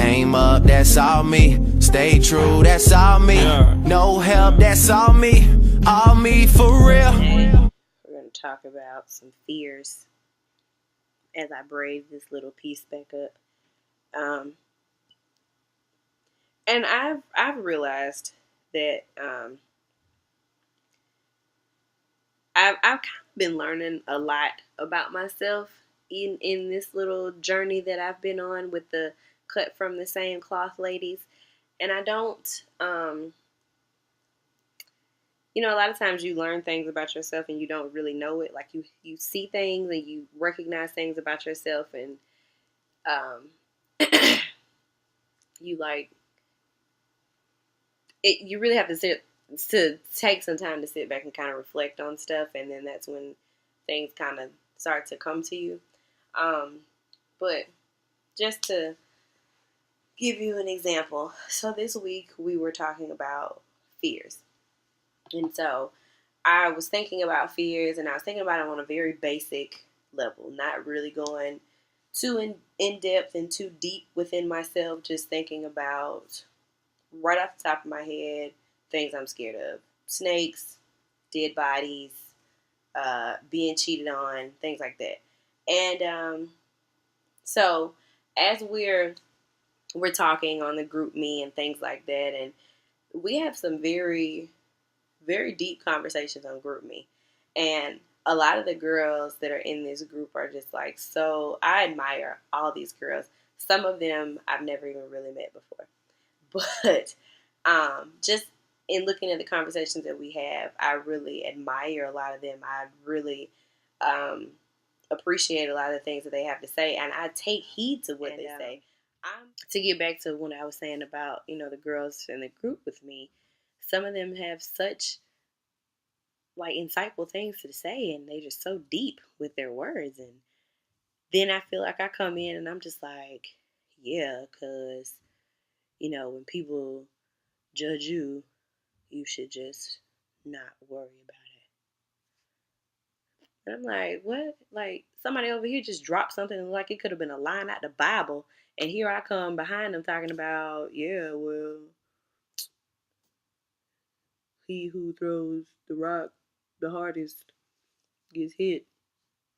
Came up, that's all me. Stay true, that's all me. No help, that's all me. All me for real. Today, we're going to talk about some fears as I braid this little piece back up. And I've realized that I've kind of been learning a lot about myself in this little journey that I've been on with the cut from the same cloth ladies. And I don't, you know, a lot of times you learn things about yourself and you don't really know it. Like you see things and you recognize things about yourself, and you like it. You really have to take some time to sit back and kind of reflect on stuff, and then that's when things kind of start to come to you. But just to give you an example, so this week we were talking about fears. And so I was thinking about fears, and I was thinking about them on a very basic level, not really going too in depth and too deep within myself, just thinking about, right off the top of my head, things I'm scared of. Snakes, dead bodies, being cheated on, things like that. And so as we're talking on the group me and things like that, and we have some very, very deep conversations on group me. And a lot of the girls that are in this group are just like, so I admire all these girls. Some of them I've never even really met before. But just in looking at the conversations that we have, I really admire a lot of them. I really appreciate a lot of the things that they have to say, and I take heed to what they say. To get back to what I was saying about, you know, the girls in the group with me, some of them have such like insightful things to say, and they're just so deep with their words. And then I feel like I come in and I'm just like, yeah, because, you know, when people judge you, you should just not worry about it. And I'm like, what? Like, somebody over here just dropped something like it could have been a line out the Bible, and here I come behind them talking about, yeah, well, he who throws the rock the hardest gets hit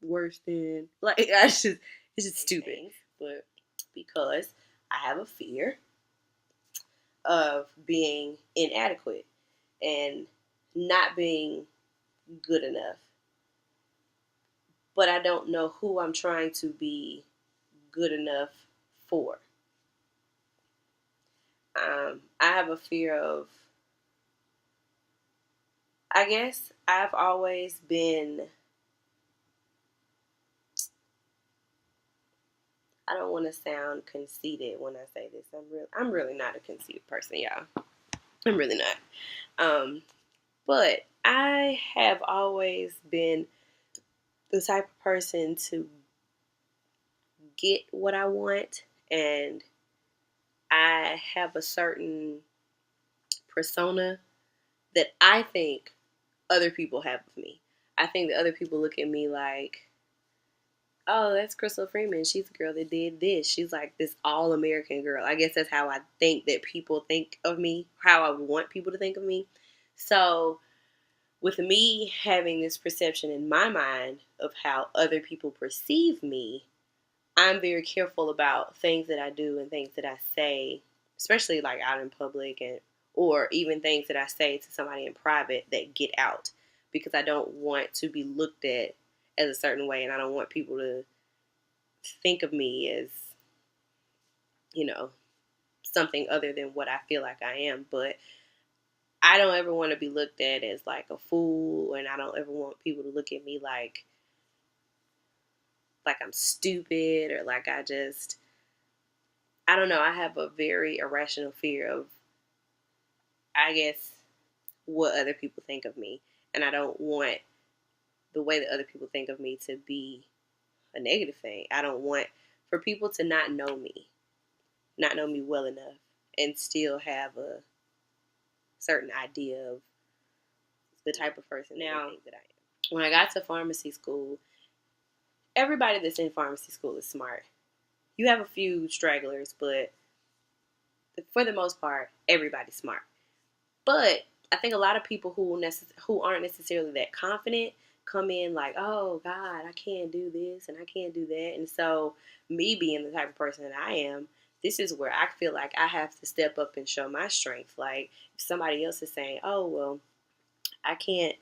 worse than, like, it's just stupid. But because I have a fear of being inadequate and not being good enough, but I don't know who I'm trying to be good enough for. I have a fear of, I guess I've always been, I don't want to sound conceited when I say this. I'm really not a conceited person, y'all. I'm really not. But I have always been the type of person to get what I want, and I have a certain persona that I think other people have of me. I think that other people look at me like, oh, that's Crystal Freeman. She's a girl that did this. She's like this all-American girl. I guess that's how I think that people think of me, how I want people to think of me. So with me having this perception in my mind of how other people perceive me, I'm very careful about things that I do and things that I say, especially like out in public, and or even things that I say to somebody in private that get out, because I don't want to be looked at as a certain way, and I don't want people to think of me as, you know, something other than what I feel like I am. But I don't ever want to be looked at as like a fool, and I don't ever want people to look at me like I'm stupid, or like I don't know. I have a very irrational fear of, I guess, what other people think of me. And I don't want the way that other people think of me to be a negative thing. I don't want for people to not know me well enough, and still have a certain idea of the type of person now that I am. When I got to pharmacy school, everybody that's in pharmacy school is smart. You have a few stragglers, but for the most part, everybody's smart. But I think a lot of people who aren't necessarily that confident come in like, oh God, I can't do this and I can't do that. And so me being the type of person that I am, this is where I feel like I have to step up and show my strength. Like if somebody else is saying, oh, well, I can't,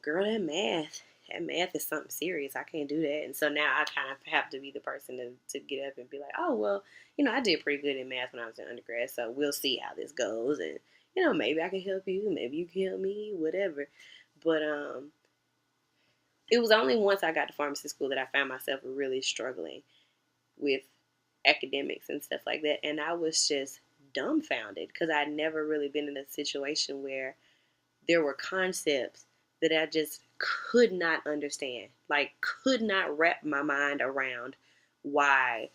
girl, that math is something serious. I can't do that. And so now I kind of have to be the person to get up and be like, oh, well, I did pretty good in math when I was in undergrad. So we'll see how this goes. And, maybe I can help you. Maybe you can help me, whatever. But it was only once I got to pharmacy school that I found myself really struggling with academics and stuff like that. And I was just dumbfounded because I'd never really been in a situation where there were concepts that I just could not understand, like could not wrap my mind around why,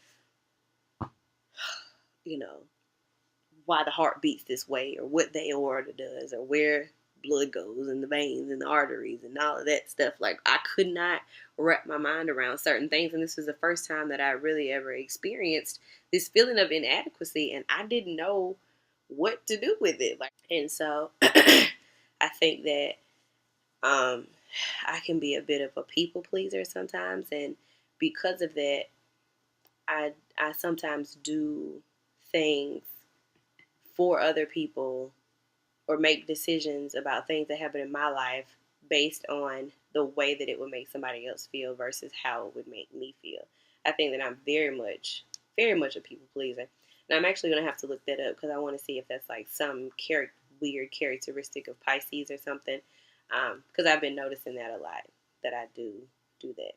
why the heart beats this way or what the aorta does or where blood goes in the veins and the arteries and all of that stuff. Like I could not wrap my mind around certain things. And this was the first time that I really ever experienced this feeling of inadequacy, and I didn't know what to do with it. And so I think that I can be a bit of a people pleaser sometimes, and because of that, I sometimes do things for other people or make decisions about things that happen in my life based on the way that it would make somebody else feel versus how it would make me feel. I think that I'm very much a people pleaser. And I'm actually going to have to look that up because I want to see if that's like some weird characteristic of Pisces or something. Because I've been noticing that a lot, that I do that.